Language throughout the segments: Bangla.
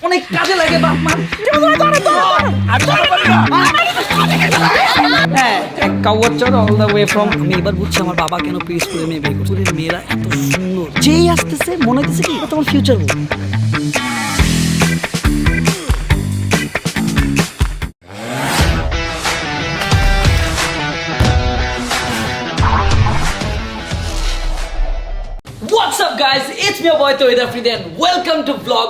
অনেক কাজে লাগে বাপ মা। হ্যাঁ, এক কাউয়ার অল দ্য ওয়ে ফ্রম। আমি এবার বুঝছি আমার বাবা কেন পিসপুরে মেয়ে বিয়ে করছে। মেয়েরা এত সুন্দর, যেই আসতেছে মনে হইতেছে কি তোমার future. What's up guys, it's me boy Tohid Afridi and welcome to vlog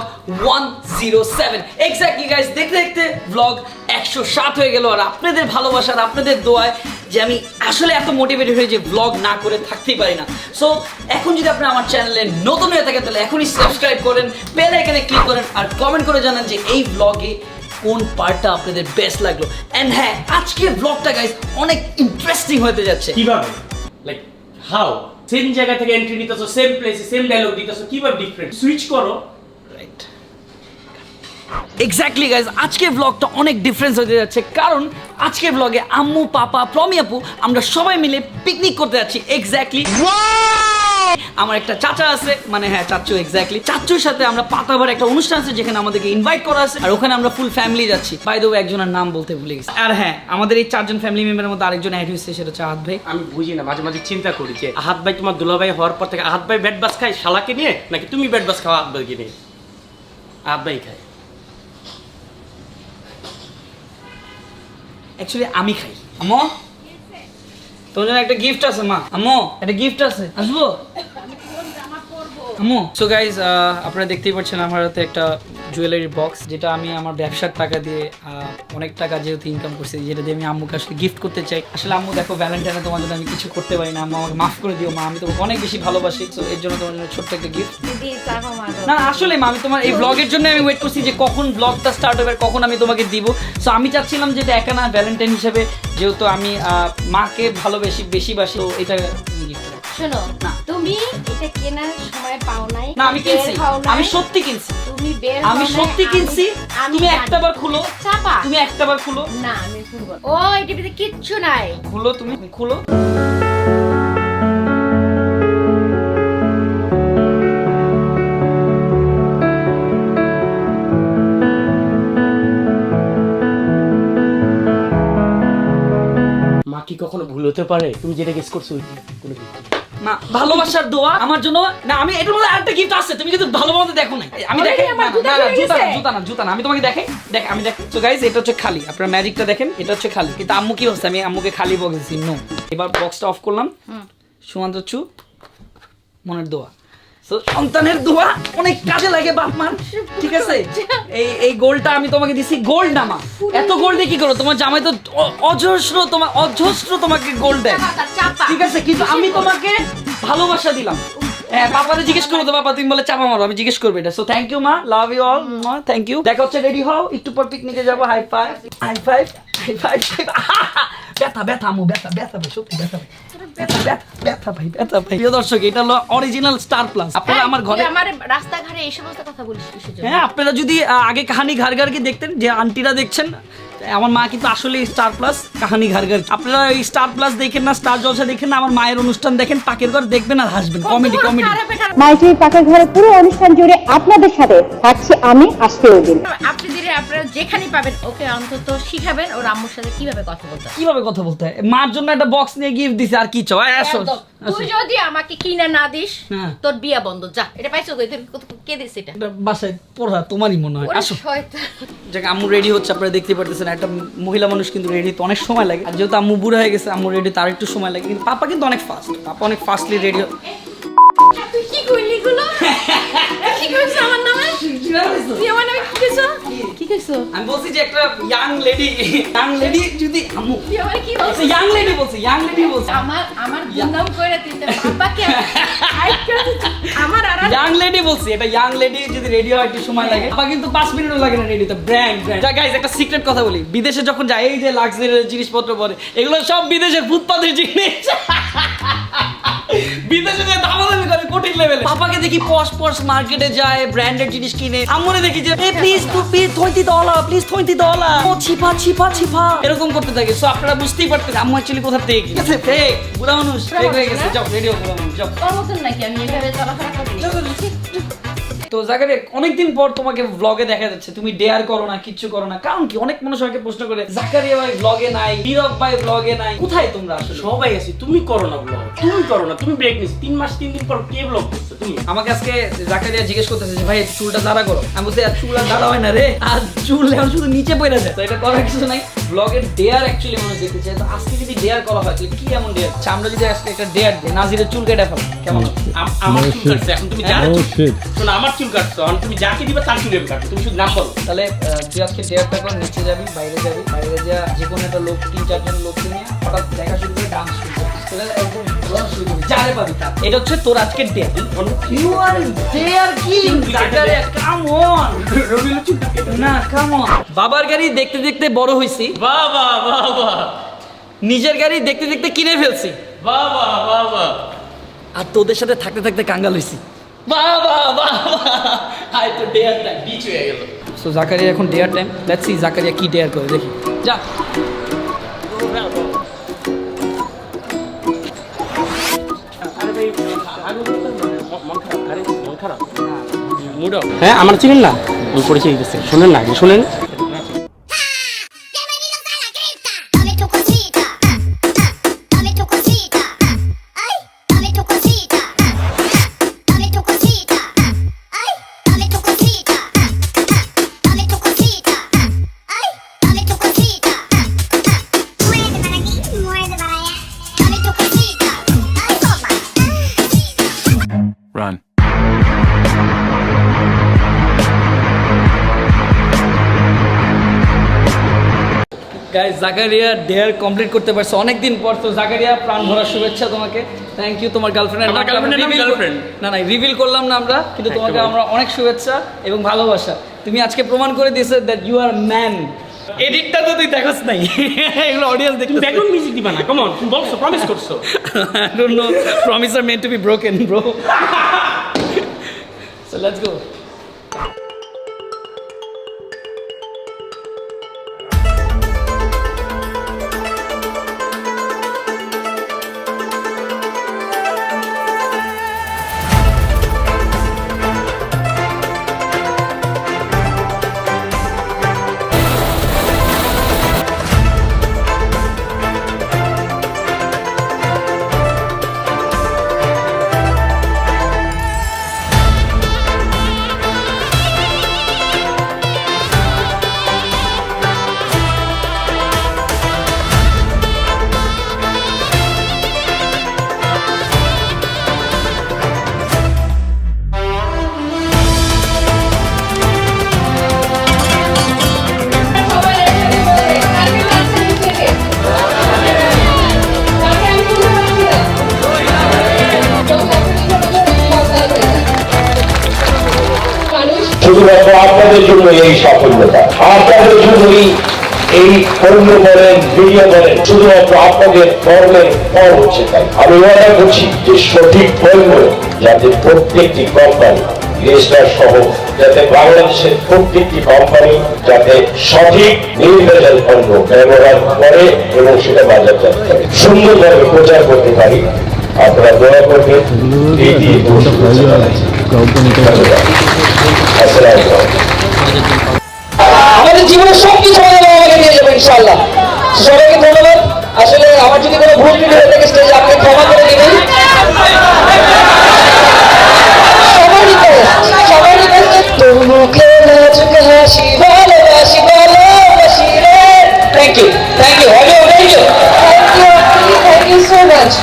107. Exactly guys, দেখতে দেখতে vlog 107 হয়ে গেল। আর আপনাদের ভালোবাসা আর আপনাদের দোয়ায় যে আমি আসলে এত মোটিভেটেড হয়ে যে vlog না করে থাকতেই পারি না। সো এখন যদি আপনি আমার চ্যানেলে নতুন হয়ে থাকেন তাহলে এখনই সাবস্ক্রাইব করেন, বেল আইকনে ক্লিক করেন আর কমেন্ট করে জানান যে এই vlog-এ কোন পার্টটা আপনাদের বেস্ট লাগলো। এন্ড হ্যাঁ, আজকের vlogটা গাইস অনেক ইন্টারেস্টিং হতে যাচ্ছে। কিভাবে, লাইক হাউ, সেম জায়গা থেকে এন্ট্রি নিতেছো, সেম প্লেসে সেম ডায়লগ দিতেছো, কিভাবে ডিফারেন্ট সুইচ করো। রাইট, এক্স্যাক্টলি গাইস, আজকের ব্লগটা অনেক ডিফারেন্স হতে যাচ্ছে কারণ আজকের ব্লগে আম্মু, পাপা, প্রমি আপু আমরা সবাই মিলে পিকনিক করতে যাচ্ছি। এক্স্যাক্টলি আমার একটা চাচা আছে, মানে হ্যাঁ চাচু, এক্স্যাক্টলি চাচুর সাথে আমরা পাতাবার একটা অনুষ্ঠান আছে যেখানে আমাদেরকে ইনভাইট করা আছে আর ওখানে আমরা ফুল ফ্যামিলি যাচ্ছি। বাই দ্য ওয়ে একজনের নাম বলতে ভুলে গেছি। আর হ্যাঁ, আমাদের এই চারজন ফ্যামিলি মেম্বারের মধ্যে আরেকজন অ্যাড হয়েছে, সেটা হচ্ছে আহাত ভাই। আমি বুঝি না, মাঝে মাঝে চিন্তা করি যে আহাত ভাই তোমার দুলাভাই হওয়ার পর থেকে আহাত ভাই ব্যাট বাস খায় শালাকে নিয়ে, নাকি তুমি ব্যাট বাস খাও আহাত ভাইকে নিয়ে? আহাত ভাই খায়। অ্যাকচুয়ালি আমি খাই। আম্মু, তোর জন্য একটা গিফট আছে। মা, আম্মু একটা গিফট আছে, আসবো? আম্মু, সো গাইজ আপনারা দেখতেই পাচ্ছেন আমার হাতে একটা জুয়েলারি বক্স, যেটা আমি আমার ব্যবসার টাকা দিয়ে অনেক টাকা যেহেতু ইনকাম করছি, যেটা দিয়ে আমি আম্মুকে আসলে গিফট করতে চাই। আসলে আম্মু দেখো, ভ্যালেন্টাইনে তোমার জন্য আমি কিছু করতে পারি না, আম্মু আমাকে মাফ করে দিও মা, আমি তোমাকে অনেক বেশি ভালোবাসি। তো এর জন্য তোমার জন্য ছোট্ট একটা গিফট। না আসলে মা, আমি তোমার এই ব্লগের জন্য আমি ওয়েট করছি যে কখন ব্লগটা স্টার্ট হবে, কখন আমি তোমাকে দিব। সো আমি চাচ্ছিলাম যে এটা একা না, ভ্যালেন্টাইন হিসেবে যেহেতু আমি মাকে ভালোবেসি, বেশি বাসি, তো এটা গিফট। শোনো না, তুমি এটা কেনার সময় পাও নাই। না আমি কিনছি, আমি সত্যি কিনছি, তুমি বের আমি সত্যি কিনছি। তুমি একটাবার খুলো, চাপা, তুমি একটাবার খুলো। না আমি খুলবো। ও এটার ভিতরে কিচ্ছু নাই। খুলো, তুমি খুলো। মা কি কখনো ভুল হতে পারে? তুমি যেটা গেস করছো কোনো কিছু মা ভালোবাসার দোয়া আমার জন্য। না আমি এটার মধ্যে আরেকটা গিফট আছে, তুমি কিন্তু ভালোভাবে দেখো না। আমি দেখে না, জুতা না, আমি তোমাকে দেখে আমি দেখি। সো গাইস, এটা হচ্ছে খালি, আপনারা ম্যাজিকটা দেখেন, এটা হচ্ছে খালি। কিন্তু আম্মু কি হচ্ছে, আমি আম্মুকে খালি বলছি নো। এবার বক্সটা অফ করলাম। সুমন্ত চু, মনের দোয়া। সো সন্তানের দোয়া অনেক কাজে লাগে বাপ মার, ঠিক আছে? এই গোলটা আমি তোমাকে দিছি, গোল্ড না মা, এত গোল্ড দিয়ে কি করো? তোমার জামাই তো অজস্র তোমাকে গোল্ড দেয়, ঠিক আছে? কিন্তু আমি তোমাকে ভালোবাসা দিলাম। হ্যাঁ, পাপারে জিজ্ঞেস করবো তো, পাপা তুমি বলে চাপা মারো, আমি জিজ্ঞেস করবো এটা। সো থ্যাংক ইউ মা, love you all, thank you. দেখা হচ্ছে, রেডি হও, একটু পর পিকনিকে যাবো। High five, high five, high five. ব্যথা আম্মু, ব্যথা ভাই, সত্যি ব্যথা ভাই, ব্যথা ভাই। প্রিয় দর্শক, এটা হলো অরিজিনাল স্টার প্লাস। আপনারা আমার ঘরে, আমার রাস্তাঘাটে এই সমস্ত কথা বলিস কিসের জন্য? হ্যাঁ আপনারা যদি আগে কাহানি ঘর কি দেখতেন, যে আন্টিরা দেখছেন, আমার মা কিন্তু আসলে স্টার প্লাস কাহানি ঘর। আপনারা এই স্টার প্লাস দেখেন না, স্টার জলসা দেখেন না, আমার মায়ের অনুষ্ঠান দেখেন, পাকের ঘর দেখবেন আর হাসবেন। কমেডি মাইটির পাকের ঘরে পুরো অনুষ্ঠান জুড়ে আপনাদের সাথে থাকছি আমি, আজকেও দিন। আপনারা যেখানে পাবেন ওকে অন্তত শিখাবেন ওর আম্মুর সাথে কিভাবে কথা বলতে হয়। কিভাবে কথা বলতে হয়। মার জন্য একটা বক্স নিয়ে গিফট দিছে, আর কি চাও? আসো, তুই যদি আমাকে কিনে না দিস, হ্যাঁ। তোর বিয়া বন্ধ। যা, এটা পাইছো কই? কে দিছে এটা? এটা বাসায় পড়া তোমারই মনে হয়। আসো, যাক আম্মু রেডি হচ্ছে, আপনারা দেখতে পারতেছেন। একটা মহিলা মানুষ কিন্তু রেডি তো অনেক সময় লাগে, আর যেহেতু আম্মু বুড়া হয়ে গেছে, আম্মু রেডি তার একটু সময় লাগে। কিন্তু পাপা কিন্তু অনেক ফাস্ট, পাপা অনেক ফাস্টলি রেডি। তুই কি কইলি গুলো? কি কইছ আমার নামে? তুই আমার নামে কি কইছ? কি কইছ? আমি বলছি যে একটা ইয়াং লেডি যদি আম্মু, তুই আমার কি বলছিস? ইয়াং লেডি বলছি। আমার গুণাম কইরা তুই তো বাবাকে হাইট করে আমার আর ইয়াং লেডি বলছি। এটা ইয়াং লেডি যদি রেডি হয় একটু সময় লাগে, বাবা কিন্তু 5 মিনিটও লাগে না রেডি। তো ব্র্যান্ড। যা গাইস, একটা সিক্রেট কথা বলি, বিদেশে যখন যায় এই যে লাক্সারি জিনিসপত্র পরে, এগুলো সব বিদেশের ফুটপাতের জিনিস। বিদেশে যে দামাদামি করে কঠিন লেভেলে। পাপাকে দেখি পশ মার্কেটে যায়, ব্র্যান্ডেড জিনিস কিনে। আম্মুরে দেখি যে প্লিজ $20, প্লিজ $20, ও ছিপা এরকম করতে থাকে। সো আপনারা বুঝতেই পারতেন আম্মু অ্যাকচুয়ালি কোথা থেকে ঠিক আছে। ফেক বুড়া মানুষ, ফেক হয়ে গেছে। যাও রেডি হও বুড়া মানুষ, যাও। তোর মতন নাকি আমি এভাবে চলাফেরা করি? তো জাকারিয়া অনেকদিন পর তোমাকে ব্লগে দেখা যাচ্ছে, তুমি ডেয়ার করো না, কিচ্ছু করো না, কারণ কি? অনেক মানুষ আমাকে প্রশ্ন করে জাকারিয়া ভাই ব্লগে নাই, নীরব ভাই ব্লগে নাই, কোথায় তোমরা আসলে? সবাই আছি, তুমি করো না ব্লগ, তুমি করো না, তুমি ব্রেক নিস 3 মাস 3 দিন পর কে ব্লগ করছো তুমি? আমাকে আজকে জাকারিয়া জিজ্ঞেস করতেছে যে ভাই চুলটা দাঁড়া করো। আমি বলছি আর চুল আর দাঁড়া হয় না রে, আর চুল এখন শুধু নিচে পড়ে যায়। তো এটা করার কিছু নাই, ব্লগের ডেয়ার অ্যাকচুয়ালি মানুষ দেখতে চায়। তো আজকে যদি ডেয়ার করা হয় তাহলে কি এমন ডেয়ার? আমরা যদি আজকে একটা ডেয়ার দিই, নাজিরের চুল কেটে ফেলো, কেমন হবে? আমার চুল কাটছে, এখন তুমি যার শোনো আমার চুল কাটছো, এখন তুমি যাকে দিবা তার চুল কাটছো, তুমি শুধু নাম বলো। তাহলে তুই আজকে ডেয়ারটা কর, নিচে যাবি, বাইরে যাবি, বাইরে যা যে কোনো একটা লোক 3-4 জন লোককে নিয়ে হঠাৎ দেখা শুরু করে ডান্স শুরু করবি। তাহলে একদম ঘোরা শুরু করবি, যারে পাবি তার। এটা হচ্ছে তোর আজকের dare. You are dare king Zakaria, come on. Rabiul চুল কেটে না কাম অন। বাবার গাড়ি দেখতে দেখতে বড় হইছি, বাবা বাবা, নিজের গাড়ি দেখতে দেখতে কিনে ফেলছি, বাবা বাবা, আর তোদের সাথে থাকতে থাকতে কাঙ্গাল হইছি। বাবা বাবা, আই তো ডেয়ারটা বিচ হয়ে গেল। সো জাকারিয়া এখন dare time, let's see Zakaria কি ডেয়ার করে, দেখি। যা হ্যাঁ আমার চিনেন না, আমি পরিচয় দিতেছি, শোনেন না, শোনেন। Dame tu cosita, dame tu cosita, ay, dame tu cosita, dame tu cosita, ay, dame tu cosita, dame tu cosita, ay, dame tu cosita, muerde para aquí, muerde para allá, dame tu cosita, ay, toma. Run. Guys Zakaria dare complete করতে পারছে অনেকদিন পর। তো জাকারিয়া প্রাণ ভরা শুভেচ্ছা তোমাকে, থ্যাংক ইউ। তোমার গার্লফ্রেন্ডের আমার girlfriend-এর নাম girlfriend। না না রিভিল করলাম না আমরা, কিন্তু তোমাকে আমরা অনেক শুভেচ্ছা এবং ভালোবাসা। তুমি আজকে প্রমাণ করে দিয়েছো দ্যাট ইউ আর ম্যান। এডিটটা তো তুই দেখোস নাই, এগুলো অডিয়েন্স দেখতে। তুমি ব্যাকগ্রাউন্ড মিউজিক দিবা না, কাম অন, তুমি বলছো, প্রমিস করছো। I don't know, promises are meant to be broken, bro. So let's go. শুধুমাত্র আপনাদের জন্য এই সাফল্যতা, আপনাদের জন্যই এই কর্ম বলেন, ভিডিও বলেন, শুধুমাত্র আপনাদের কর্মের ফল হচ্ছে তাই। আমি ওয়াদা করছি যে সঠিক পণ্য যাতে প্রত্যেকটি কোম্পানি রেজিস্টার সহ, যাতে বাংলাদেশের প্রত্যেকটি কোম্পানি যাতে সঠিক নির্ভেজাল পণ্য ব্যবহার করে এবং সেটা বাজারজাত করে, সুন্দরভাবে প্রচার করতে পারি। আপনারা দয়া করবেন, এই দিয়ে আমাদের জীবনের সবকিছু আমাকে নিয়ে যাবে ইনশাআল্লাহ। সবাইকে ধন্যবাদ। আসলে আমার যদি কোনো ভুল ত্রুটি হয়ে থাকে স্টেজে আপনি ক্ষমা করে দিবেন। সবার রিকোয়েস্ট, তোর মুখে নাচুক হাসি, ভালোবাসি ভালোবাসি রে। Thank you, thank you, thank you, thank you so much.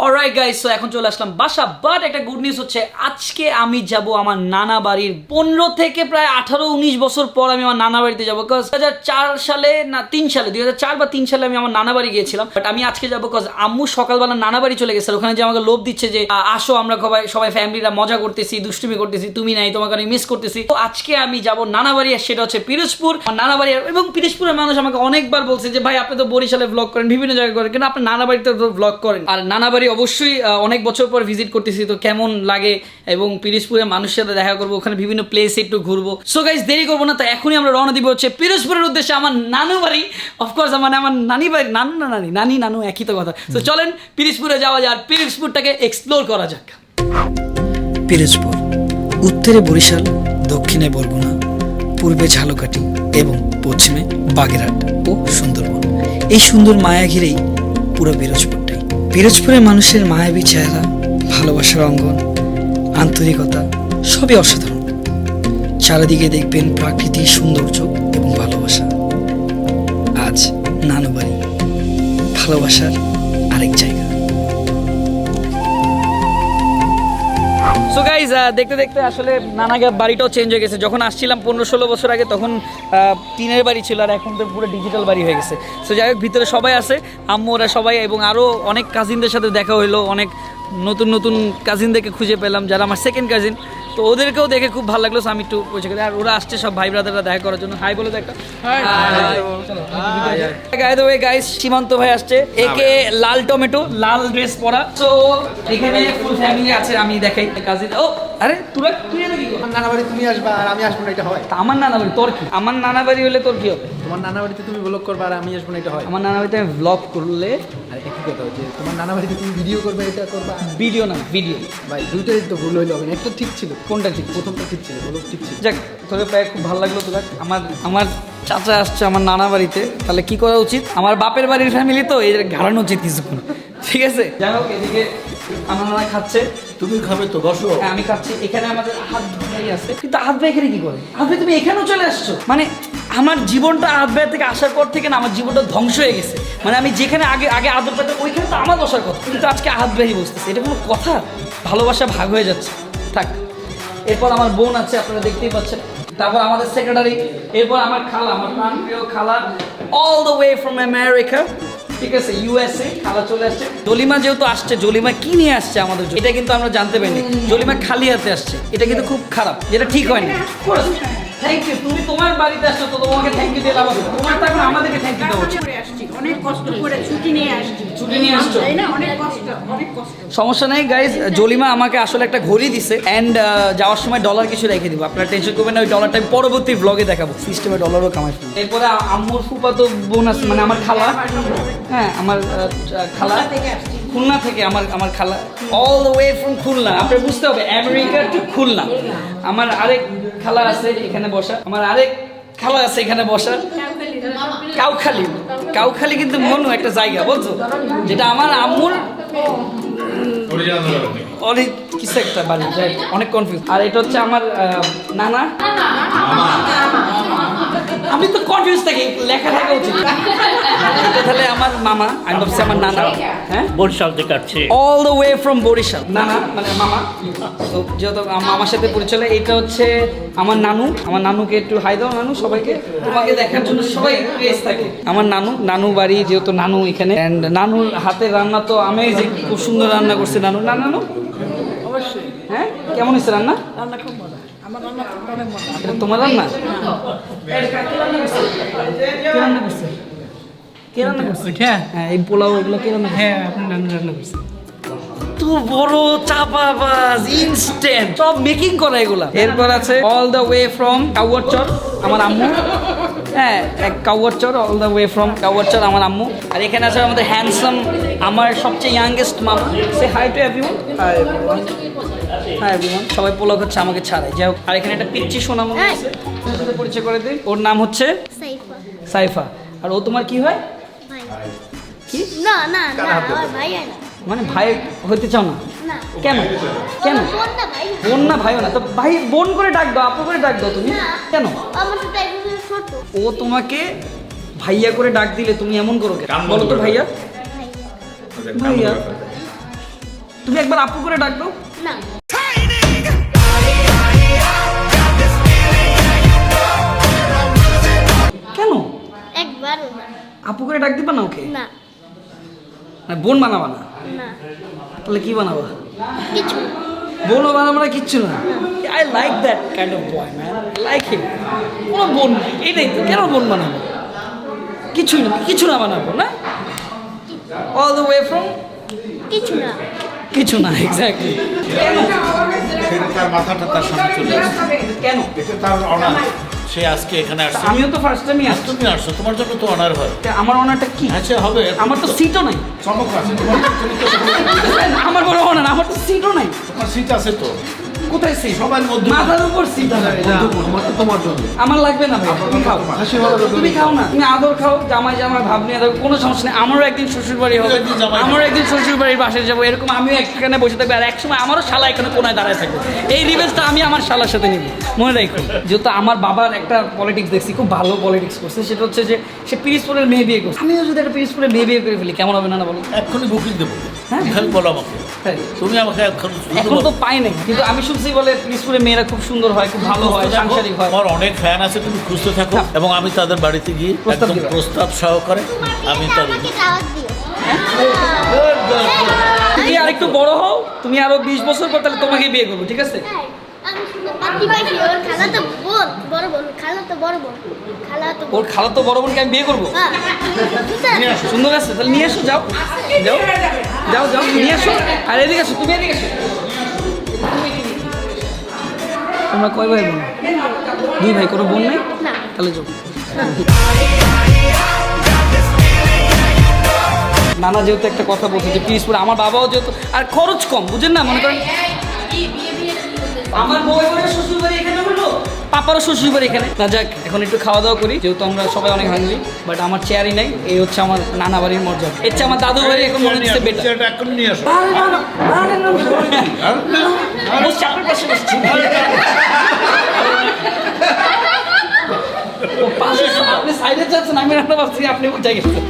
Alright guys, so এখন চলে আসলাম বাসা। বাট একটা গুড নিউজ হচ্ছে, আজকে আমি যাব আমার নানা বাড়ির। 15 থেকে প্রায় 18-19 বছর পর আমি আমার নানা বাড়িতে যাবো। বিকজ 2004 সালে না 3 সালে 2004 বা 3 সালে আমি আমার নানা বাড়ি গিয়েছিলাম। বাট আমি আজকে যাবো বিকজ আম্মু সকালবেলা নানা বাড়ি চলে গেছে। ওখানে যে আমাকে লোভ দিচ্ছে যে আসো আমরা সবাই ফ্যামিলিরা মজা করতেছি, দুষ্টুমি করতেছি, তুমি নাই, তোমাকে আমি মিস করতেছি। তো আজকে আমি যাব নানা বাড়ি, আর সেটা হচ্ছে পিরোজপুর। আমার নানা বাড়ি, এবং পিরোজপুরের মানুষ আমাকে অনেকবার বলছে যে ভাই আপনি তো বরিশালে ব্লগ করেন, বিভিন্ন জায়গায় করেন, কিন্তু আপনার নানা বাড়িতে তো ব্লগ করেন। আর নানা বাড়ি অবশ্যই অনেক বছর পর ভিজিট করতেছি, তো কেমন লাগে এবং পিরোজপুরের মানুষের সাথে দেখা করবো, ওখানে বিভিন্ন প্লেসে একটু ঘুরবো। সো গাইস দেরি করবো না, তো এখনই আমরা রওনা দিব হচ্ছে পিরোজপুরের উদ্দেশ্যে, আমার নানু বাড়ি। অফকোর্স আমার নানি বাড়ি, নানু একই তো কথা। তো চলেন পিরোজপুরে যাওয়া যায় আর পিরোজপুরটাকে এক্সপ্লোর করা যাক। পিরোজপুর উত্তরে বরিশাল, দক্ষিণে বরগুনা, পূর্বে ঝালকাঠি এবং পশ্চিমে বাগেরহাট ও সুন্দরবন। এই সুন্দর মায়া ঘিরেই পুরো পিরোজপুরটাই। পিরোজপুরের মানুষের মায়াবী চেহারা, ভালোবাসার অঙ্গন, আন্তরিকতা সবই অসাধারণ। চারিদিকে দেখবেন প্রাকৃতিক সৌন্দর্য এবং ভালোবাসা। আজ নানু বাড়ি, ভালোবাসার আরেক জায়গা। সো গাইজ দেখতে দেখতে আসলে নানাগা বাড়িটাও চেঞ্জ হয়ে গেছে। যখন আসছিলাম 15-16 বছর আগে তখন টিনের বাড়ি ছিল, আর এখন তো পুরো ডিজিটাল বাড়ি হয়ে গেছে। সো যাই হোক, ভিতরে সবাই আছে, আম্মু ওরা সবাই, এবং আরও অনেক কাজিনদের সাথে দেখা হইলো, অনেক নতুন নতুন কাজিনদেরকে খুঁজে পেলাম যারা আমার সেকেন্ড কাজিন। তো ওদেরকেও দেখে খুব ভালো লাগলো। আমি একটু পরিচয় করি, আর ওরা আসছে সব ভাই ব্রাদাররা দেখা করার জন্য। হাই বলে দেখা। গাইস সীমান্ত ভাই আসছে, একে লাল টমেটো, লাল ড্রেস পরা। তো এখানে ফুল ফ্যামিলি আছে, আমি দেখাই কাজিন। ও আরে তুই নাকি আমার নানা বাড়ি তুমি আসবা আর আমি আসবো না, এটা হয়? তা আমার নানা বাড়ি তোর কি? আমার নানা বাড়ি হলে তোর কি হবে? তোমার নানা বাড়িতে তুমি ব্লগ করবা আর আমি আসবো না, এটা হয়? আমার নানা বাড়িতে আমি ব্লগ করলে আর একই কথা হচ্ছে, তোমার নানা বাড়িতে তুমি ভিডিও করবে, এটা করবা? ভিডিও না ভিডিও। ভাই দুইটাই তো ভুল হইলো, হবে না। একটা ঠিক ছিল, কোনটা ঠিক? প্রথমটা ঠিক ছিল, বলো ঠিক ছিল। যাক, তোকে প্রায় খুব ভালো লাগলো। তোরা আমার চাচা আসছে আমার নানা বাড়িতে, তাহলে কি করা উচিত? আমার বাপের বাড়ির ফ্যামিলি তো এর ঘাড়ানো উচিত কিছুক্ষণ, ঠিক আছে? যাই হোক, এদিকে আমার নানা খাচ্ছে। তুমি খাবে তো, বসো। হ্যাঁ আমি খাচ্ছি। এখানে আমাদের আহাত ভাই আছে, কিন্তু আহাত ভাই এখানে কি করে? আহাত ভাই তুমি এখানেও চলে আসছো? মানে আমার জীবনটা আহাত ভাই থেকে আসার পর থেকে না আমার জীবনটা ধ্বংস হয়ে গেছে। মানে আমি যেখানে আগে আগে আদর পেতাম ওইখানে তো আমার বসার কথা, কিন্তু আজকে আহাত ভাই বসতেছে। এটা কোনো কথা? ভালোবাসা ভাগ হয়ে যাচ্ছে। থাক। এরপর আমার বোন আছে, আপনারা দেখতেই পাচ্ছেন। তারপর আমাদের সেক্রেটারি, এরপর আমার খালা, আমার প্রাণপ্রিয় খালা, all the way from America, ঠিক আছে, ইউএসএ। খালা চলে আসছে। জলিমা যেহেতু আসছে, জলিমা কি নিয়ে আসছে আমাদের জন্য এটা কিন্তু আমরা জানতে পারিনি। জলিমা খালি হাতে আসছে, এটা কিন্তু খুব খারাপ, যেটা ঠিক হয়নি। Thank you. তুমি তোমার বাড়িতে আসছো তো তোমাকে থ্যাংক ইউ দিয়ে লাভ হবে? তোমার তো এখন আমাদেরকে থ্যাংক ইউ দেওয়া উচিত। অনেক কষ্ট করে ছুটি নিয়ে আসছি, ছুটি নিয়ে আসছো? তাই না? অনেক কষ্ট। সমস্যা নেই গাইজ, জলিমা আমাকে আসলে একটা ঘড়ি দিছে, অ্যান্ড যাওয়ার সময় ডলার কিছু রেখে দিব। আপনারা টেনশন করবেন না, ওই ডলারটা আমি পরবর্তী ব্লগে দেখাবো। সিস্টেমে ডলারও কামাই। এরপরে আম্মুর ফুফাতো বোন আছে, মানে আমার খালা। হ্যাঁ আমার খালা খুলনা থেকে, আমার খালা all the way from Khulna. আপনার বুঝতে হবে, আমেরিকা টু খুলনা। আমার আরেক খালা আছে এখানে বসা, আমার আরেক খালা আছে এখানে বসা। কাউখালী, কাউখালী কিন্তু মনু একটা জায়গা, বলছো, যেটা আমার আম্মুর অনেক কিছু একটা বাড়ি, অনেক কনফিউজ। আর এটা হচ্ছে আমার নানা। আমি তো কনফিউজ থাকি, লেখা থাকা উচিত। এটা তাহলে আমার মামা, আমি ভাবছি আমার নানা। হ্যাঁ, বরিশাল থেকে আসছে। All the way from Barishal. নানা মানে মামা। তো যেহেতু মামার সাথে পরিচয়, এটা হচ্ছে আমার নানু। আমার নানুকে একটু হাই দাও নানু সবাইকে। তোমাকে দেখার জন্য সবাই প্রেস থাকে। আমার নানু বাড়ি, যেহেতু নানু এখানে, অ্যান্ড নানুর হাতের রান্না তো আমেজিং, খুব সুন্দর রান্না করছে নানু। নানু অবশ্যই। হ্যাঁ, কেমন হয়েছে রান্না? রান্না খুব মজা, আমার রান্না খুব অনেক মজা। এটা তোমার রান্না? কে রান্না করছে? কে রান্না করছে? হ্যাঁ, এই পোলাও এগুলো কে রান্না? হ্যাঁ, আপনি রান্না করছে। তো বড় চাপাবাজ, ইনস্ট্যান্ট সব মেকিং করা এগুলা। এরপর আছে all the way from Kauarchar, আমার আম্মু। হ্যাঁ, এক Kauarchar, all the way from Kauarchar, আমার আম্মু। আর এখানে আছে আমাদের হ্যান্ডসাম, আমার সবচেয়ে ইয়াংগেস্ট মামা। সে হাই টু এভরিওয়ান। হ্যাঁ এভরিওয়ান, সবাই পোলাও হচ্ছে আমাকে ছাড়াই। যাই হোক, আর এখানে একটা পিচ্চি সোনামণি আছে, ওর সাথে পরিচয় করে দিই। ওর নাম হচ্ছে সাইফা সাইফা। আর ও তোমার কি হয়? ভাই। কি? না না না, আমার ভাই হয় না। মানে ভাই হইতে চাও না? না। কেন? কেন? বোন না ভাই। বোন না ভাইও না, তো ভাই বোন করে ডাক দাও, আপু করে ডাক দাও তুমি। না। কেন? আমার সাথে এক বছর ছোট। ও তোমাকে ভাইয়া করে ডাক দিলে তুমি এমন করো কেন? বলো তো ভাইয়া। ভাইয়া তুমি একবার আপু করে ডাক দাও। না। কেন? একবার না। আপু করে ডাক দিবা না ওকে? না। মানে বোন বানাবা না? না। তাহলে কি বানাবা? কিছু। বোনও বানাবো না, কিচ্ছু না। I like that kind of boy man, like him. কোনো বোন নেই, এটাই তো। কেন বোন বানাবো? কিছুই না, কিছু না বানাবো না। অল দ্য ওয়ে ফ্রম কিছু না। কিছু না এক্স্যাক্টলি। সেটা তার মাথাটা তার সামনে চলে আসছে। কেন? এটা তার অনার। সে আজকে এখানে আসছে। আমিও তো ফার্স্ট টাইমই আসছি। তুমি আসছো, তোমার জন্য তো অনার হয়। আমার অনারটা কি? আচ্ছা হবে। আমার তো সিটও নাই। চমক আছে তোমার, তুমি তো আমার বড় অনার, আমার তো সিটও নাই। তোমার সিট আছে তো। কোথায় সিট? সবার মধ্যে। মাথার উপর সিট আছে। আমার তো তোমার জন্য। আমার লাগবে না ভাই, তুমি খাও। হাসি ভালো তুমি খাও না, তুমি আদর খাও, জামাই জামাই ভাব নিয়ে দেখো, কোনো সমস্যা নেই। আমারও একদিন শ্বশুর বাড়ি হবে, একদিন জামাই আমারও একদিন শ্বশুর বাড়ির বাসায় যাবো, এরকম আমিও এখানে বসে থাকবো, আর একসময় আমারও শালা এখানে কোনায় দাঁড়ায় থাকবে। এই রিভেঞ্জটা আমি আমার শালার সাথে নিব, মনে রাখো। যেহেতু আমার বাবার একটা পলিটিক্স দেখছি, খুব ভালো পলিটিক্স করছে, সেটা হচ্ছে যে সে পিরিজপুরের মেয়ে বিয়ে করছে। আমিও যদি একটা পিরিজপুরের মেয়ে বিয়ে করে ফেলি কেমন হবে না বলো? এক্ষুনি বুকিং দেবো। হ্যাঁ। খালি বলো আমাকে, তাই। তুমি আমাকে এখন তো পাই নাই, কিন্তু আমি শুনছি বলে পিরিজপুরের মেয়েরা খুব সুন্দর হয়, খুব ভালো হয়, সাংসারিক হয়। আমার অনেক ফ্যান আছে, তুমি খুঁজতে থাকো এবং আমি তাদের বাড়িতে গিয়ে প্রস্তাব একদম দিবা। প্রস্তাব সহকারে আমি তাদের আমাকে দাওয়াত দিও। তুমি আর একটু বড় হও, তুমি আরো 20 বছর পর তাহলে তোমাকে বিয়ে করবো, ঠিক আছে? আমি শুনে পাত্তি পাইছি, ওর খালা তো বড় বোন, খালা তো বড় বোন, খালা তো ওর খালা তো বড় বোনকে আমি বিয়ে করবো। হ্যাঁ। সুন্দর আছে, তাহলে নিয়ে এসো, যাও যাও যাও যাও নিয়ে এসো। আর এদিকে আসো, তুমি এদিকে আসো। তোমরা কয় ভাই বোন? 2 ভাই, কোনো বোন নেই? তাহলে যাও। নানা যেহেতু একটা কথা বলছে যে পিরিজপুর, আমার বাবাও যেহেতু, আর খরচ কম, বুঝেন না? মনে করেন আমার বউ এবারে শ্বশুর বাড়ি এখানে হলো, পাপারও শ্বশুর বাড়ি এখানে। না যাক, এখন একটু খাওয়া দাওয়া করি, যেহেতু আমরা সবাই অনেক হাঙ্গরি, বাট আমার চেয়ারই নাই। এই হচ্ছে আমার নানা বাড়ির মর্যাদা। এর চেয়ে আমার দাদু বাড়ি এখন মনে হচ্ছে বেটার। চেয়ারটা এখন নিয়ে আসো। বসছি, আপনার পাশে বসছি। ও পাশে, আপনি সাইডে যাচ্ছেন, আমি রান্না ভাবছি আপনি উঠে গেছেন।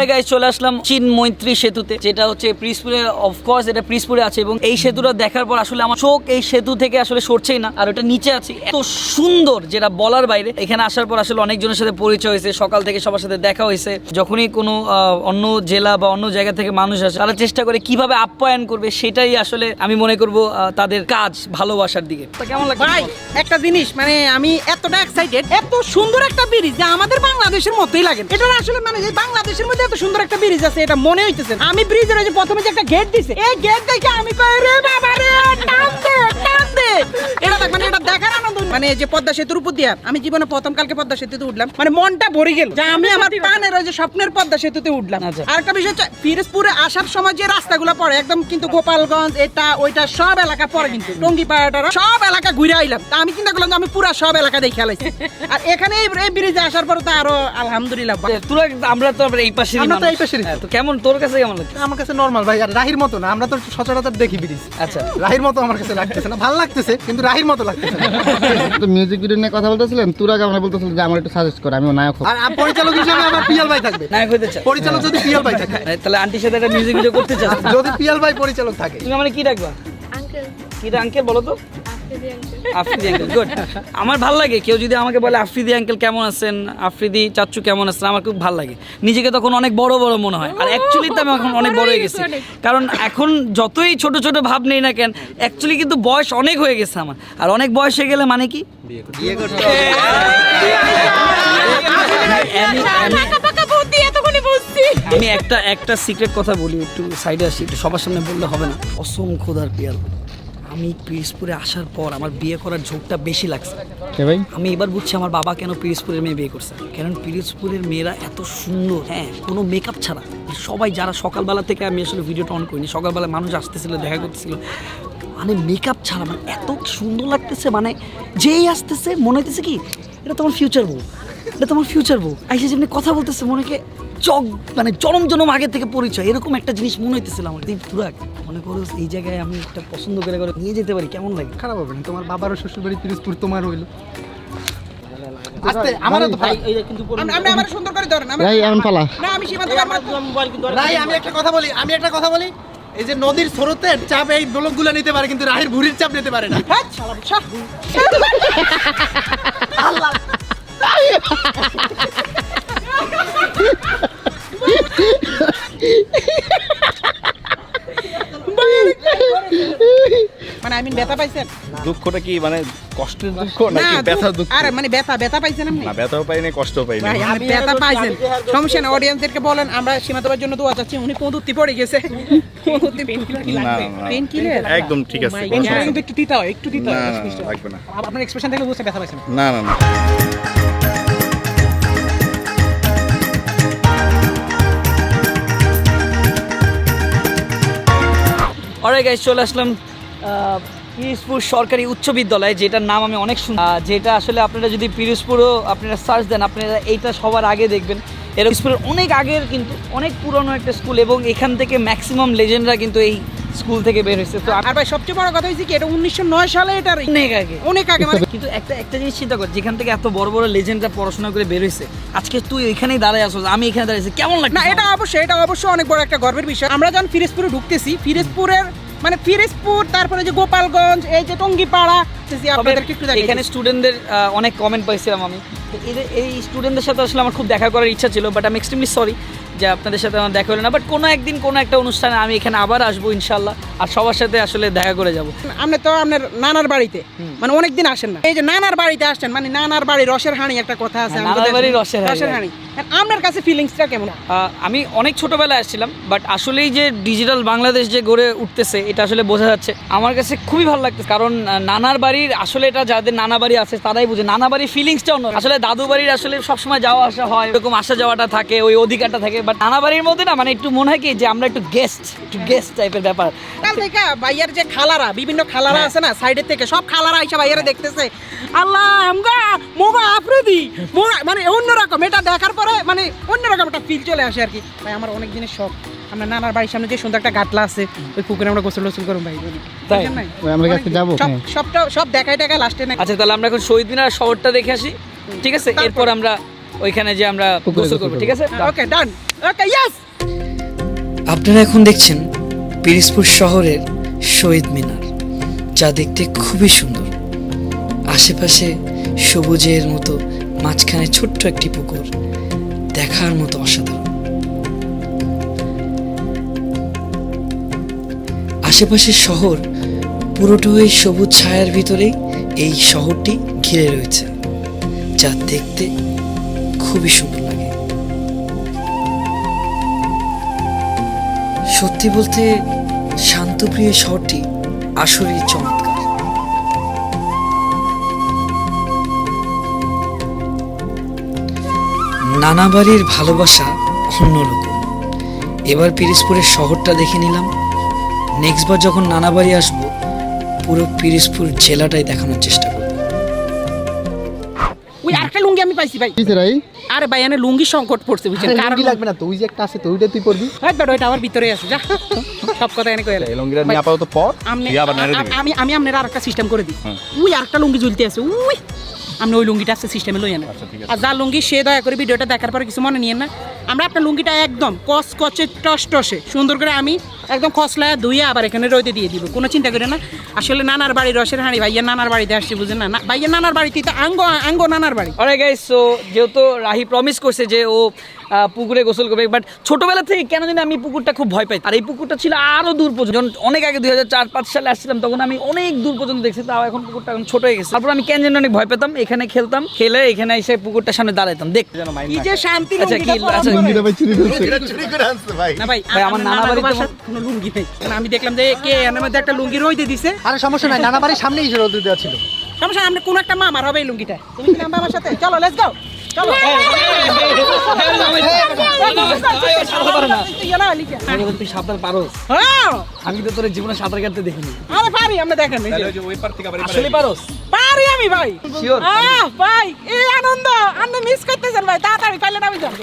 পরে গাইস চলে আসলাম চীন মৈত্রী সেতুতে, যেটা হচ্ছে পিরিজপুরে, অফকোর্স এটা পিরিজপুরে আছে। এবং এই সেতুটা দেখার পর আসলে আমার চোখ এই সেতু থেকে আসলে সরছেই না। আর ওটা নিচে আছে, এত সুন্দর যেটা বলার বাইরে। এখানে আসার পর আসলে অনেকজনের সাথে পরিচয় হয়েছে, সকাল থেকে সবার সাথে দেখা হয়েছে। যখনই কোনো অন্য জেলা বা অন্য জায়গা থেকে মানুষ আসে, তারা চেষ্টা করে কিভাবে আপ্যায়ন করবে, সেটাই আসলে আমি মনে করব তাদের কাজ, ভালোবাসার দিকে। তা কেমন লাগছে ভাই একটা জিনিস, মানে আমি এতটা এক্সাইটেড, এত সুন্দর একটা ব্রিজ যা আমাদের বাংলাদেশের মতোই লাগে। এটা আসলে মানে যে বাংলাদেশের মধ্যে এত সুন্দর একটা ব্রিজ আছে এটা মনে হইতেছে। আমি ব্রিজের ওই যে প্রথমে যে একটা গেট দিছে, এই গেট দেখে আমি কই রে বাবা রে, টান দে টান দে। এটা দেখ, মানে এটা দেখার আনন্দ, মানে যে পদ্মা সেতুর উপর দিয়া আমি জীবনে প্রথম কালকে পদ্মা সেতুতে উঠলাম, মানে মনটা ভরে গেল যে আমি আমার প্রাণের ওই যে স্বপ্নের পদ্মা সেতুতে উঠলাম। আর একটা বিষয় হচ্ছে পিরোজপুরে আসার সময় যে রাস্তাগুলো পড়ে একদম কিন্তু গোপালগঞ্জ এটা ওইটা সব এলাকা পড়ে, কিন্তু টঙ্গিপাড়া সব এলাকা ঘুরে আইলাম। তা আমি চিন্তা করলাম যে আমি পুরো সব এলাকা দেখে আলাইছি। আর এখানে এই ব্রিজে আসার পর তো আরো আলহামদুলিল্লাহ। তোরা, আমরা তো এই পাশে, আমরা তো এই পাশেরই। তো কেমন, তোর কাছে কেমন লাগছে? আমার কাছে নরমাল ভাই, আর রাহির মতো না, আমরা তো সচরাচর দেখি ব্রিজ। আচ্ছা, রাহির মতো আমার কাছে লাগতেছে না, ভালো লাগতেছে কিন্তু রাহির মতো লাগতেছে না। তো মিউজিক ভিডিও নিয়ে কথা বলতেছিলেন, তুরা কেমন বলতেছিল যে আমার একটু সাজেস্ট করে, আমিও নায়ক হব। আর পরিচালক হিসেবে আমার পিয়াল ভাই থাকবে। নায়ক হইতে চাই। পরিচালক যদি পিয়াল ভাই থাকে, তাহলে আন্টির সাথে একটা মিউজিক ভিডিও করতে চাস? যদি পিয়াল ভাই পরিচালক থাকে। তুমি মানে কি ডাকবা? আঙ্কেল, কি আঙ্কেল বলো তো? Afridi uncle. Afridi uncle, good. আমার ভালো লাগে কেউ যদি আমাকে বলে আফ্রিদি আঙ্কেল কেমন আছেন, আফ্রিদি চাচু কেমন আছেন, আমার খুব ভালো লাগে। নিজেকে তখন অনেক বড় বড় মনে হয়। আর অ্যাকচুয়ালি তো আমি এখন অনেক বড় হয়ে গেছি, কারণ এখন যতই ছোট ছোট ভাব নেই না কেন, অ্যাকচুয়ালি কিন্তু বয়স অনেক হয়ে গেছে আমার। আর অনেক বয়স হয়ে গেলে মানে কি, বিয়ে করতে আমি একটা সিক্রেট কথা বলি, একটু সাইডে আসি, একটু সবার সামনে বললে হবে না। অসম খোদার পিয়াল, আমি পিরিজপুরে আসার পর আমার বিয়ে করার ঝোঁকটা বেশি লাগছে। ভাই আমি এবার বুঝছি আমার বাবা কেন পিরিজপুরের মেয়ে বিয়ে করছে। কারণ পিরিজপুরের মেয়েরা এত সুন্দর, হ্যাঁ, কোনো মেকআপ ছাড়া। সবাই যারা সকালবেলা থেকে, আমি আসলে ভিডিওটা অন করিনি, সকালবেলা মানুষ আসতেছিল, দেখা করতেছিল, মানে মেকআপ ছাড়া, মানে এত সুন্দর লাগতেছে, মানে যেই আসতেছে মনে হইতেছে কি এটা তোমার ফিউচার বউ। এটা তোমার ফিউচার বউ আইসা যেমনি কথা বলতেছে মনে কে মানে জনম জনম আগে থেকে পরিচয় এরকম একটা জিনিস মনে হইতেছিল আমার এই তুরাগ মনে করো এই জায়গায় আমি একটা পছন্দ করে নিয়ে যেতে পারি কেমন লাগে? খারাপ হবে না, তোমার বাবারও শ্বশুর বাড়ি পিরোজপুর, তোমার হইলো। আস্তে, আমারও তো ভাই এই যে কিন্তু আমরা আমার সুন্দর করে ধরেন ভাই এখন পালা। না আমি সীমান্ত মোবাইল কিন্তু রাই, আমি একটা কথা বলি, এই যে নদীর স্রোতের চাপ এই ব্লকগুলো নিতে পারে, কিন্তু রাহির ভুরির চাপ নিতে পারে না। মানে আমি ব্যথা পাইছেন? দুঃখটা কি মানে কষ্টের দুঃখ না নাকি ব্যথার দুঃখ? আরে মানে ব্যথা পাইছেন আপনি? না ব্যথাও পাইনি, কষ্টও পাইনি। ভাই আপনি ব্যথা পাইছেন, সমস্যা না। অডিয়েন্সদেরকে বলেন আমরা সীমান্তবার জন্য দোয়া চাচ্ছি। উনি পদুত্তি পড়ে গেছে, পদুত্তি পেন কিলার একদম ঠিক আছে। পেন কিলার কিন্তু একটু তিতা হয়, একটু তিতা না হয়। না, লাগবে না। আপনার এক্সপ্রেশন দেখে বুঝতে ব্যথা পাইছেন। না না না। অলরাইট গাইস, চলে আসলাম পিরোজপুর সরকারি উচ্চ বিদ্যালয়, যেটার নাম আমি অনেক শুনি, যেটা আসলে আপনারা যদি পিরোজপুরও আপনারা সার্চ দেন আপনারা এইটা সবার আগে দেখবেন। এর স্কুলের অনেক আগের কিন্তু অনেক পুরনো একটা স্কুল এবং এখান থেকে ম্যাক্সিমাম লেজেন্ডরা কিন্তু এই স্কুল থেকে বের হয়েছে। তো আর ভাই সবচেয়ে বড় কথা হয়েছে কি, এটা 1909 সালে, এটা অনেক আগে মানে কিন্তু একটা জিনিস চিন্তা কর, যেখান থেকে এত বড় বড় লেজেন্ডরা পড়াশোনা করে বের হয়েছে, আজকে তুই এখানেই দাঁড়ায় আসছিস, আমি এখানে দাঁড়িয়েছি, কেমন লাগে? না এটা অবশ্যই অনেক বড় একটা গর্বের বিষয়। আমরা যখন পিরোজপুরে ঢুকতেছি, পিরোজপুরের মানে পিরোজপুর, তারপরে যে গোপালগঞ্জ, এই যে টঙ্গিপাড়া, আপনাদেরকে একটু দেখাই। এখানে স্টুডেন্টদের অনেক কমেন্ট পাইছিলাম আমি, তো এই স্টুডেন্টদের সাথে আসলে আমার খুব দেখা করার ইচ্ছা ছিল, বাট আমি এক্সট্রিমলি সরি যে আপনাদের সাথে আমার দেখা হলো না। বাট কোনো একদিন কোনো একটা অনুষ্ঠানে আমি এখানে আবার আসবো ইনশাল্লাহ, আর সবার সাথে আসলে দেখা করে যাব। আপনি তো আপনার নানার বাড়িতে মানে অনেকদিন আসেন না, এই যে নানার বাড়িতে আসছেন, মানে নানার বাড়ি রসের হাঁড়ি একটা কথা আছে, নানার বাড়ি রসের হাঁড়ি। আপনার কাছে ফিলিংসটা কেমন? আমি অনেক ছোটবেলায় আসছিলাম, বাট আসলেই যে ডিজিটাল বাংলাদেশ যে গড়ে উঠতেছে এটা আসলে বোঝা যাচ্ছে। আমার কাছে খুবই ভালো লাগতেছে, কারণ নানার বাড়ির আসলে এটা যাদের নানা বাড়ি আছে তারাই বুঝে, নানা বাড়ির ফিলিংসটা অন্য। আসলে দাদু বাড়ির আসলে সবসময় যাওয়া আসা হয়, এরকম আসা যাওয়াটা থাকে, ওই অধিকারটা থাকে, বাট নানা বাড়ির মধ্যে না মানে একটু মনে হয় কি যে আমরা একটু গেস্ট টাইপের ব্যাপার। কাল থেকে ভাইয়ার যে খালারা, বিভিন্ন খালারা আছে না সাইডের থেকে, সব খালারা আইসা ভাইয়ারা দেখতেছে, আল্লাহ আমগা মোগা আফ্রিদি মোগা, মানে অন্যরকম। এটা দেখার পরে মানে অন্যরকম একটা ফিল চলে আসে আর কি। ভাই আমার অনেক দিনের শখ, আমরা নানার বাড়ির সামনে যে সুন্দর একটা গাটলা আছে, ওই পুকুরে আমরা গোসল করুন ভাই। তাই আমরা কাছে যাবো। সব দেখাই লাস্টে না। আচ্ছা তাহলে আমরা এখন শহীদ মিনার শহরটা দেখে আসি, ঠিক আছে? এরপর আমরা ওইখানে যে আমরা গোসল করবো, ঠিক আছে? ওকে ডান, ওকে ইয়েস। আপনারা এখন দেখছেন পিরোজপুর শহরের শহীদ মিনার, যা দেখতে খুবই সুন্দর। আশেপাশে সবুজের মতো, মাঝখানে ছোট্ট একটি পুকুর, দেখার মতো অসাধারণ। আশেপাশের শহর পুরোটাই সবুজ ছায়ার ভিতরেই এই শহরটি ঘিরে রয়েছে, যা দেখতে খুবই সুন্দর লাগে। সত্যি বলতে শান্তপ্রিয় শহরটি আসলেই চমৎকার। নানা বাড়ির ভালোবাসা অন্যরকম। এবার পিরোজপুরের শহরটা দেখে নিলাম, নেক্সট বার যখন নানা বাড়ি আসবো পুরো পিরোজপুর জেলাটাই দেখানোর চেষ্টা করবো। ওই আরেকটা লুঙ্গি আমি পাইছি ভাই। আরে ভাই এনে লুঙ্গি সংকট পড়ছে বুঝছেন, কারণ লাগবে না তো, ওই যে একটা আছে তো, ওইটা তুই পড়বি। একবার ওইটা আমার ভিতরে আছে, যা সব কথা এনে কইলা। এই লঙ্গিটা নিয়ে আপাতত পর, তুই আবার নাড়ে দিবি। আমি আপনার আরেকটা সিস্টেম করে দিই। ওই আরেকটা লুঙ্গি ঝুলতে আছে, ওই আপনি ওই লুঙ্গিটা আছে সিস্টেমে লই আনেন। আর যা লুঙ্গি সে দয়া করে ভিডিওটা দেখার পরে কিছু মনে নিয়েন না। আমরা আপনার লুঙ্গিটা একদম কচকচে টসটসে সুন্দর করে আমি একদম খসলায় ধুয়ে আবার এখানে রোদে দিয়ে দিব, কোনো চিন্তা করে না। আসলে নানার বাড়ি রসের হাঁড়ি, ভাইয়ের নানার বাড়িতে আসছে বুঝেন না, ভাইয়ের নানার বাড়িতে তো আঙ্গ নানার বাড়ি। অলরাইট গাইস, সো যেহেতু রাহি প্রমিস করছে যে ও পুকুরে গোসল করবে, বাট ছোটবেলা থেকে কেন জানি আমি পুকুরটা খুব ভয় পাই। আর এই পুকুরটা ছিল আরো দূর পর্যন্ত, অনেক আগে 2004-05 সালে আসছিলাম, তখন আমি অনেক দূর পর্যন্ত দেখছি, তাও এখন পুকুরটা এখন ছোট হয়ে গেছে। তারপর আমি কেন জানি অনেক ভয় পেতাম, এখানে খেলতাম, খেলে এখানে এসে পুকুরটার সামনে দাঁড়াইতাম দেখতে যেন মাইন্ড কি যে শান্তি। আচ্ছা কি আচ্ছা চুরি করে আনছে ভাই। না ভাই আমার নানা বাড়িতে কোনো লুঙ্গি নেই, আমি দেখলাম যে কে এর মধ্যে একটা লুঙ্গি রইতে দিছে। আরে সমস্যা নাই, নানা বাড়ির সামনেই রোদ দেওয়া ছিল। সমস্যা আমরা কোন একটা মা মার হবে এই লুঙ্গিটা। তুমি কি নামবা আমার সাথে? চলো লেটস গো, চলো। তুই সাঁতার পারোস? আমি তো তোর জীবনে সাঁতার কাটতে দেখিনি। আরে পারি, আমরা দেখেন ওই পার থেকে আবার আসলে পারোস? পারি পারি আমি ভাই Sure? ভাই এই আনন্দ আপনি মিস করতেছেন ভাই তাড়াতাড়ি পাইলে আমি যাবো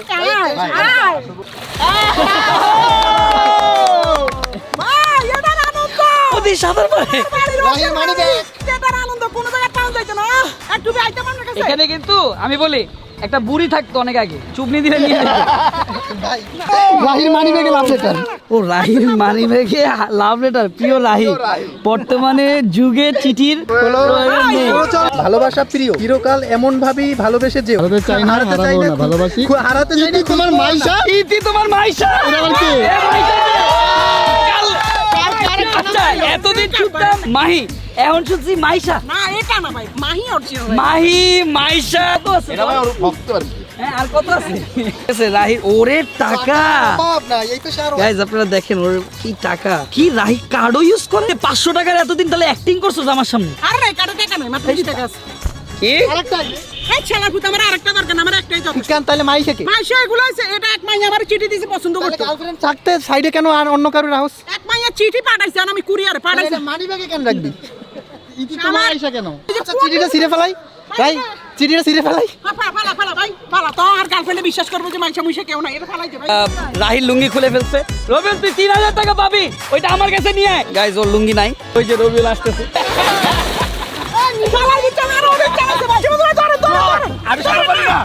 ভাই এটার আনন্দ ওদি সাঁতার পারে রাহির মানি ব্যাগ। এটার আনন্দ কোনো জায়গায় পাওয়া যাইছে না একটু আইতে আমার কাছে এখানে কিন্তু আমি বলি একটা বুড়ি থাকতো অনেক আগে চুপনি দিলে নিয়ে যেত। রাহির মানি ব্যাগে লাভ লেটার। ও রাহির মানি ব্যাগে লাভ লেটার প্রিয় রাহি বর্তমানে যুগে চিঠির প্রয়োজন নেই। ভালোবাসা প্রিয় চিরকাল এমন ভাবেই ভালোবেসে যেও হারাতে চাই না, হারাতে চাই হারাবো না, না, ভালোবাসি। হারাতে চাই না তোমার মাইশা। ইতি তোমার মাইশা এটা আবার কে? এ মাইশা কে? আচ্ছা এতদিন শুনতাম মাহি এখন শুনছি মাইশা না এটা না ভাই মাহি অরিজিনাল মাহি মাইশা তো আছে এটা ভাই ওর ভক্ত আর কি। হ্যাঁ আর কত আছে ঠিক আছে রাহি ওরে টাকা বাপ না এই পেশা আরো গাইজ আপনারা দেখেন ওর কি টাকা কি রাহি কার্ডও ইউজ করে 500 টাকার এতদিন তাহলে অ্যাক্টিং করছো আমার সামনে আরে না কাটা টাকা নাই মাত্র 20 টাকা আছে কি আরেকটা এই ছেলা পুত আমার আরেকটা দরকার না, আমার একটাই যথেষ্ট কেন তাহলে মাইশা কি মাইশা এগুলো আছে এটা এক মাইয়া আমার চিঠি দিয়েছে পছন্দ তাহলে করতো গার্লফ্রেন্ড থাকতে সাইডে কেন আর অন্য কারোর হাউস এক মাইয়া চিঠি পাঠাইছে আর আমি কুরিয়ারে পাঠাইছি মানি ব্যাগে কেন রাখবি ইতি তোমার আইসা কেন? আচ্ছা চিঠিটা ছিঁড়ে ফেলাই ভাই চিঠিটা ছিঁড়ে ফেলাই ফালা ভাই ফালা তো আর গার্লফ্রেন্ডে বিশ্বাস করবো যে মাইশা মুইশা কেউ না এটা ফালাইছে ভাই রাহির লুঙ্গি খুলে ফেলছে রবিউল তুই 3000 টাকা পাবি ওইটা আমার কাছে নিয়ে আয় গাইজ ওর লুঙ্গি নাই ওই যে রবিউল আসতেছে ফালাই দিচ্ছে আর অনেক চালাচ্ছে ভাই তুমি ধরে আমি সারা পারি না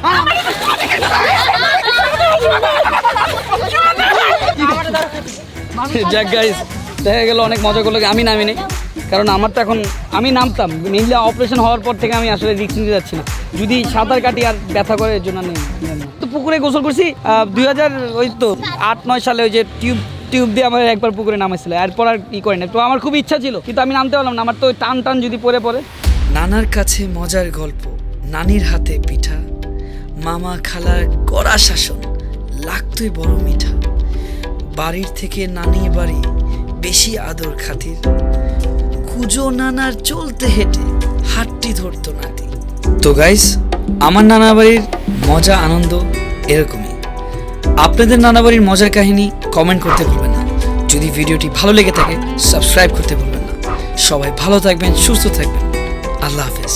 যাক গাইজ দেখা গেল অনেক মজা করলো আমি নামি নেই কারণ আমার তো এখন আমি নামতাম মেইনলি অপারেশন হওয়ার পর থেকে আমি আসলে রিস্ক নিতে যাচ্ছি না যদি সাঁতার কাটি আর ব্যথা করে এর জন্য নেই তো পুকুরে গোসল করছি 2000 ওই তো 8-9 সালে ওই যে টিউব দিয়ে আমার একবার পুকুরে নামাইছিল এরপর আর ই করি না তো আমার খুব ইচ্ছা ছিল কিন্তু আমি নামতে পারলাম না আমার তো ওই টান যদি পরে নানার কাছে মজার গল্প নানির হাতে পিঠা মামা খালার কড়া শাসন লাগতোই বড় মিঠা বাড়ির থেকে নানি বাড়ি বেশি আদর খাতির কুজো নানার চলতে হেঁটে হাতটি ধরতো নাতি তো গাইস আমার নানা বাড়ির মজা আনন্দ এরকমই আপনাদের নানা বাড়ির মজার কাহিনী কমেন্ট করতে ভুলবেন না যদি ভিডিওটি ভালো লেগে থাকে সাবস্ক্রাইব করতে ভুলবেন না সবাই ভালো থাকবেন সুস্থ থাকবেন আল্লাহ হাফেজ